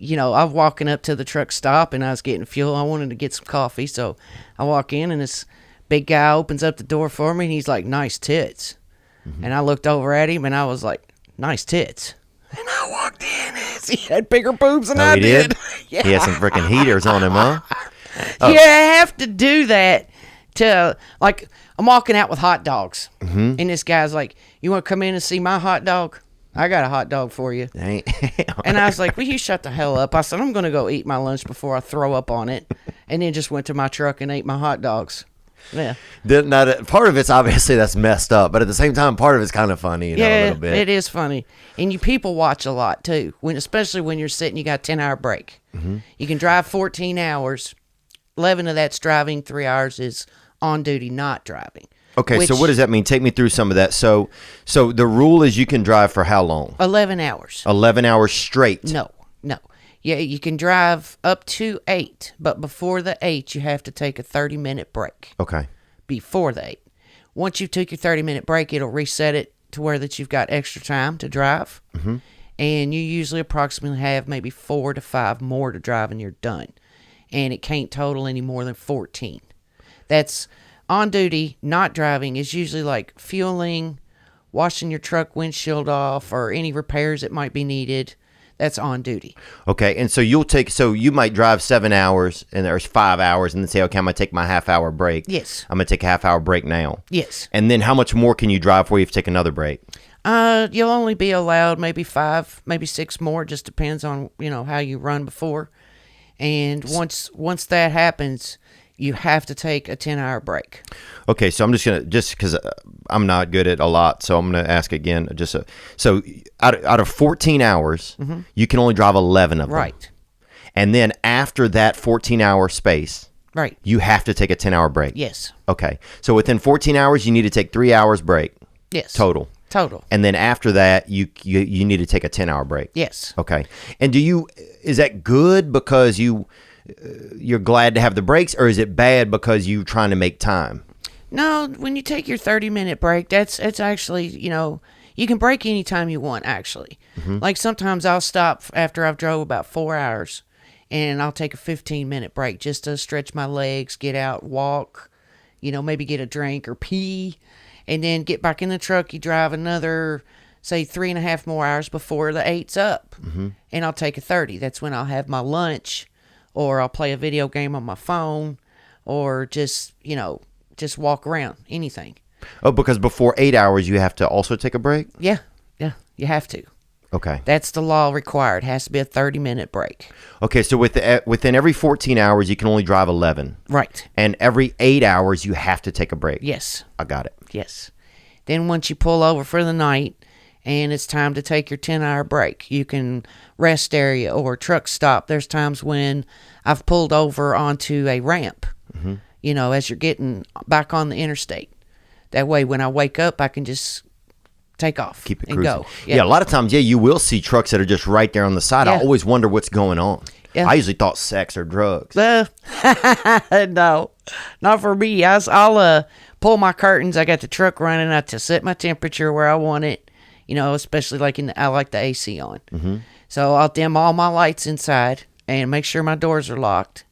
I'm walking up to the truck stop and I was getting fuel. I wanted to get some coffee. So I walk in and this big guy opens up the door for me and he's like, nice tits. Mm-hmm. And I looked over at him and I was like, nice tits. And I walked in and he had bigger boobs than I did. Yeah. He had some freaking heaters on him, huh? Oh. Yeah, I have to do that to, like, I'm walking out with hot dogs. Mm-hmm. And this guy's like, you want to come in and see my hot dog? I got a hot dog for you. And I was like, will you shut the hell up? I said, I'm going to go eat my lunch before I throw up on it. And then just went to my truck and ate my hot dogs. Yeah. Now, part of it's obviously that's messed up, but at the same time, part of it's kind of funny, a little bit. It is funny. And you people watch a lot, too, especially when you're sitting, you got a 10-hour break. Mm-hmm. You can drive 14 hours. 11 of that's driving, 3 hours is on duty, not driving. Okay, so what does that mean? Take me through some of that. So the rule is you can drive for how long? 11 hours. 11 hours straight? No. Yeah, you can drive up to 8, but before the 8, you have to take a 30-minute break. Okay. Before the 8. Once you took your 30-minute break, it'll reset it to where that you've got extra time to drive. Mm-hmm. And you usually approximately have maybe 4 to 5 more to drive and you're done. And it can't total any more than 14. That's on duty, not driving, is usually like fueling, washing your truck windshield off, or any repairs that might be needed. That's on duty. Okay, and so you might drive 7 hours, and there's 5 hours, and then say, okay, I'm going to take my half-hour break. Yes. I'm going to take a half-hour break now. Yes. And then how much more can you drive before you have to take another break? You'll only be allowed maybe 5, maybe 6 more. It just depends on, how you run before. And once that happens, you have to take a 10-hour break. Okay, so I'm just because I'm not good at a lot, so I'm going to ask again. So out of 14 hours, mm-hmm. you can only drive 11 of them. Right. And then after that 14-hour space, right, you have to take a 10-hour break. Yes. Okay, so within 14 hours, you need to take 3 hours break. Yes. Total. And then after that, you need to take a 10-hour break. Yes. Okay. And is that good because you're glad to have the breaks, or is it bad because you're trying to make time? No, when you take your 30-minute break, it's actually, you can break anytime you want, actually. Mm-hmm. Like sometimes I'll stop after I've drove about 4 hours, and I'll take a 15-minute break just to stretch my legs, get out, walk, maybe get a drink or pee, and then get back in the truck. You drive another, say, 3.5 more hours before the 8's up, mm-hmm. and I'll take a 30. That's when I'll have my lunch, or I'll play a video game on my phone, or just walk around, anything. Oh, because before 8 hours, you have to also take a break? Yeah, you have to. Okay. That's the law required. It has to be a 30-minute break. Okay, so within every 14 hours, you can only drive 11. Right. And every 8 hours, you have to take a break. Yes. I got it. Yes. Then once you pull over for the night and it's time to take your 10-hour break, you can rest area or truck stop. There's times when I've pulled over onto a ramp, mm-hmm. As you're getting back on the interstate. That way, when I wake up, I can just take off Keep it and cruising. go. Yeah, a lot of times, you will see trucks that are just right there on the side. Yeah. I always wonder what's going on. Yeah. I usually thought sex or drugs. No, not for me. I'll pull my curtains. I got the truck running. I to set my temperature where I want it. Especially like I like the AC on. Mm-hmm. So I'll dim all my lights inside and make sure my doors are locked.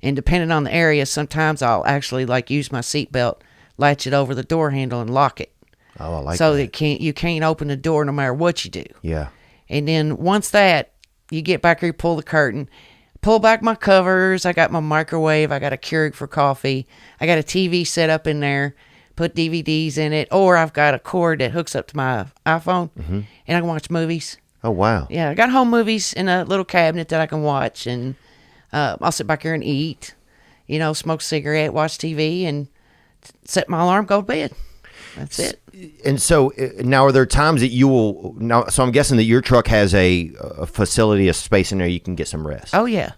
And depending on the area, sometimes I'll actually use my seatbelt, latch it over the door handle, and lock it. Oh, I like so that. You can't open the door no matter what you do. Yeah. And then once that, you get back here, you pull the curtain, pull back my covers. I got my microwave. I got a Keurig for coffee. I got a TV set up in there, put DVDs in it, or I've got a cord that hooks up to my iPhone, mm-hmm. and I can watch movies. Oh, wow. Yeah, I got home movies in a little cabinet that I can watch, and I'll sit back here and eat, smoke a cigarette, watch TV, and set my alarm, go to bed. That's it. And so now, are there times that you will now? So I'm guessing that your truck has a facility, a space in there you can get some rest. Oh yeah,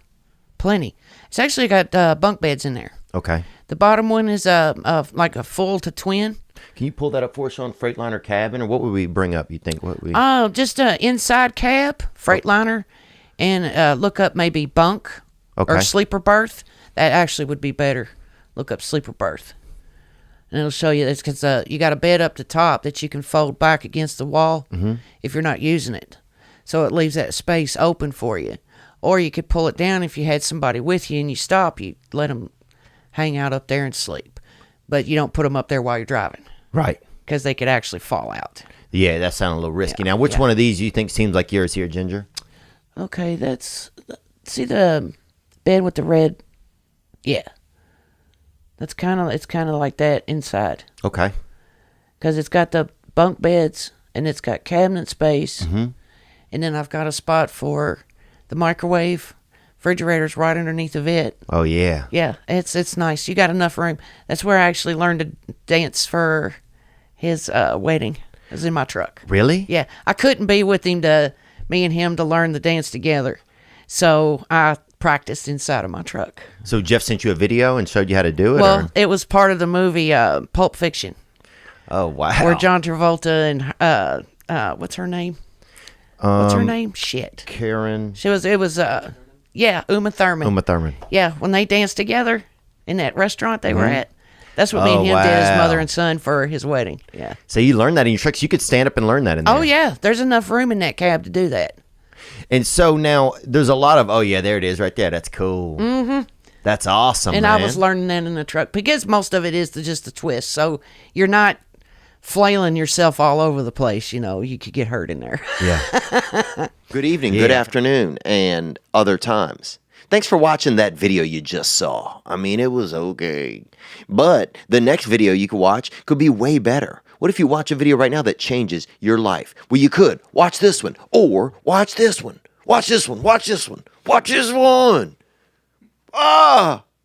plenty. It's actually got bunk beds in there. Okay. The bottom one is like a full to twin. Can you pull that up for us on Freightliner cabin, or what would we bring up? You think what we? Oh, just inside cab Freightliner, and look up maybe bunk or sleeper berth. That actually would be better. Look up sleeper berth. And it'll show you it's because you got a bed up the top that you can fold back against the wall, mm-hmm. if you're not using it. So it leaves that space open for you. Or you could pull it down if you had somebody with you and you stop, you let them hang out up there and sleep. But you don't put them up there while you're driving. Right. Because they could actually fall out. Yeah, that sounds a little risky. Now, which one of these you think seems like yours here, Ginger? Okay, see the bed with the red? Yeah. It's kind of like that inside. Okay. Because it's got the bunk beds and it's got cabinet space. Mm-hmm. And then I've got a spot for the microwave. Refrigerator's right underneath of it. Oh, yeah. Yeah, it's nice. You got enough room. That's where I actually learned to dance for his wedding. It was in my truck. Really? Yeah. I couldn't be with me and him to learn the dance together. So I practiced inside of my truck. So Jeff sent you a video and showed you how to do it? Well, it was part of the movie Pulp Fiction. Oh, wow. Where John Travolta and what's her name? What's her name? Shit. Karen. Uma Thurman. Uma Thurman. Yeah, when they danced together in that restaurant they were at. That's what me and him did as mother and son for his wedding. Yeah. So you learned that in your truck. So you could stand up and learn that in there. Oh, yeah. There's enough room in that cab to do that. And so now there's a lot of, oh, yeah, there it is right there. That's cool. Mm-hmm. That's awesome, and man. I was learning that in the truck because most of it is just the twist. So you're not flailing yourself all over the place. You could get hurt in there. Yeah. Good evening, good afternoon, and other times. Thanks for watching that video you just saw. I mean, it was okay. But the next video you could watch could be way better. What if you watch a video right now that changes your life? Well, you could watch this one, or watch this one. Watch this one, watch this one, watch this one. Ah!